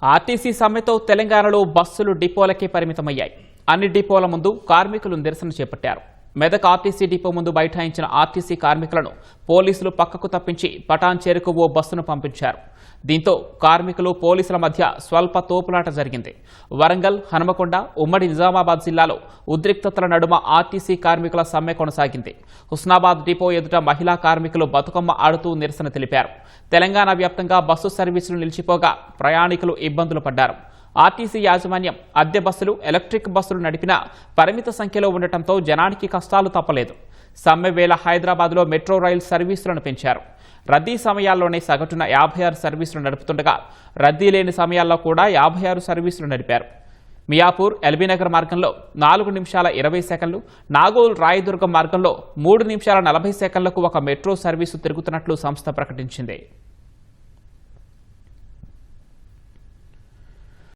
RTC సమ్మెతో తెలంగాణలో బస్సులు డిపోలకే పరిమితమయ్యాయి. అన్ని డిపోల ముందు కార్మికులు నిరసన చేపట్టారు. మెదక్ ఆర్టీసీ డిపో ముందు బైఠాయించిన ఆర్టీసీ కార్మికులను పోలీసులు పక్కకు తప్పించి పటాన్ చేరుకు ఓ బస్సును పంపించారు. దీంతో కార్మికులు పోలీసుల మధ్య స్వల్ప తోపులాట జరిగింది. వరంగల్, హనుమకొండ, ఉమ్మడి నిజామాబాద్ జిల్లాలో ఉద్రిక్తతల నడుమ ఆర్టీసీ కార్మికుల సమ్మె కొనసాగింది. హుస్నాబాద్ డిపో ఎదుట మహిళా కార్మికులు బతుకమ్మ ఆడుతూ నిరసన తెలిపారు. తెలంగాణ వ్యాప్తంగా బస్సు సర్వీసులు నిలిచిపోగా ప్రయాణికులు ఇబ్బందులు పడ్డారు. ఆర్టీసీ యాజమాన్యం అద్దె బస్సులు, ఎలక్ట్రిక్ బస్సులు నడిపినా పరిమిత సంఖ్యలో ఉండటంతో జనానికి కష్టాలు తప్పలేదు. సమ్మె వేళ హైదరాబాద్లో మెట్రో రైలు సర్వీసులను పెంచారు. రద్దీ సమయాల్లోనే సగటున 56 సర్వీసులు నడుపుతుండగా రద్దీ లేని సమయాల్లో కూడా 56 సర్వీసులు నడిపారు. మియాపూర్, ఎల్బీనగర్ మార్గంలో 4 నిమిషాల 20 సెకన్లు, నాగోల్, రాయదుర్గం మార్గంలో 3 నిమిషాల 40 సెకన్లకు ఒక మెట్రో సర్వీసు తిరుగుతున్నట్లు సంస్థ ప్రకటించింది.